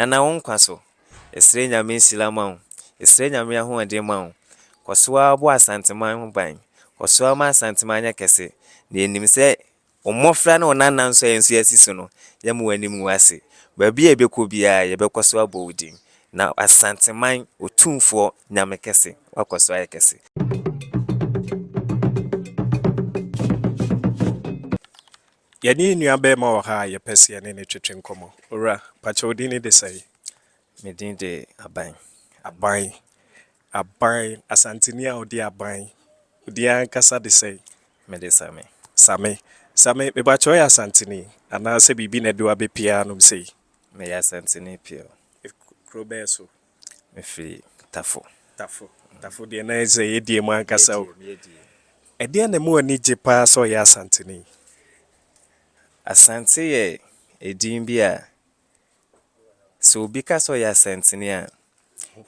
na wonkwaso esre nyame nsila ma esre nyame ahoɔden ma kwasoa bo asanteman ho ban kwasoa ma asanteman nya kɛse na enim sɛ omofra na onana nso enso yasiso no yɛma wanim wase baabi a ebekɔ bia yɛbɛkɔso abɔ wodin na asanteman otumfo nyame kɛse wakɔso ayɛ kɛse. Yani nua bɛma wɔ ha yɛpɛse yɛne ne twetwe nkɔmɔ ora pacha odin ne de sɛ Medin de aban asanteni a odi aban odi ankasa de sɛ mede same same mebacha ɔyɛ asanteni anaasɛ biribi na de wabɛpia nom sei meyɛ asantene pio kuro bɛɛ so mefiri tafo deɛ na sɛ yɛdie mu ankasa o ɛdeɛ na mu ani gye paa sɛ ɔyɛ asanteni Asante yɛ edin bi a so obi ka sɛ ɔyɛ asantene a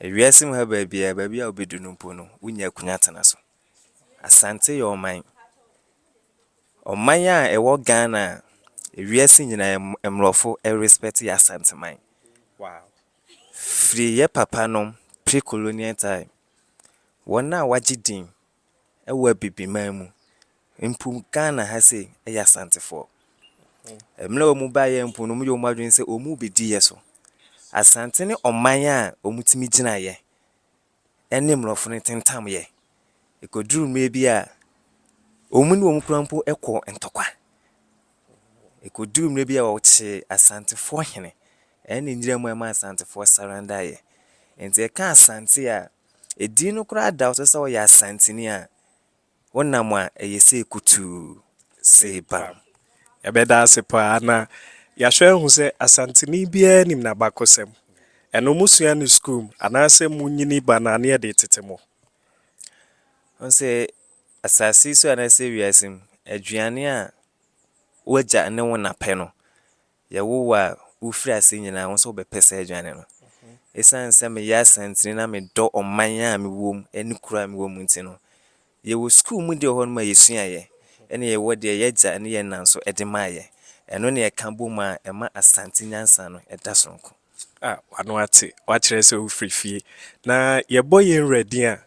ewiase mu ha baabi a obedu no mpo no wonya akunya tena so. Asante yɛ ɔman a ɛwɔ Ghana a ewiase nyinaa mmorɔfo respect yɛ asanteman. wow Firi yɛ papa no pre-colonial time wɔn a wagye din ɛwɔ abibiman mu mpo Ghana ha sei ɛyɛ asantefoɔ. Emle omu ba ye mpo no mu yɛ omu adwene sɛ omu bedi yɛ so. Asante ne ɔman a omu timi gyina yɛ ɛne mmorɔfo no tentam yɛ. Ekoduru mmerɛ bi a omu ne omu kura mpo ɛkɔ ntɔkwa. Ekoduru mmerɛ bi a wɔkye asantefoɔ hene ɛne nyira mu ɛma asantefoɔ saranda yɛ. Enti ɛka asante a edin no kura da so sɛ ɔyɛ asanteni a wonam a ɛyɛ sɛ kutu sɛ bam. ɛbɛda ase paa na yɛahwɛ hu sɛ asanteni biara nim n'abakɔsɛm ɛno musua no school anaasɛ munyini ba na ne yɛde tete mo Onse asase so anaasɛ wiase mu aduane a wagya ne wo napɛ no yɛwo a wofiri ase nyinaa wo nso wobɛpɛ sɛ aduane no. Esan sɛ meyɛ asanteni na medɔ ɔman a mewɔ mu ɛne kura a mewɔ mu nti no yɛwɔ school mu deɛ hɔ no ma yɛsuayɛ ɛne yɛwɔ deɛ yɛgya ne yɛn nan so ɛde maayɛ ɛno ne yɛka bom a ɛma asante nyansa no ɛda sonko. wano ate wakyerɛ sɛ wofiri fie na yɛbɔ yɛn ready a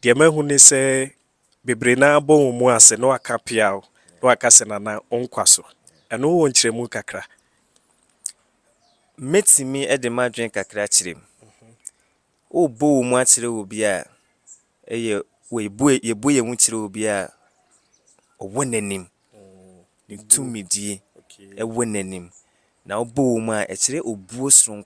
deɛ mahu ne sɛ bebree na bɔ wɔn mu ase na waka piaw na waka sɛ nana ɔnkwa so ɛno wɔ nkyerɛmu kakra Metimi ɛde madwen kakra kyerɛ mu. O bo mu akyerɛ obi a ɛyɛ yɛbo yɛn mu kyerɛ obi a ɔwɔ n'anim ne tumidie ɛwɔ n'anim na ɔbɔ mu a ɛkyerɛ obuo soronko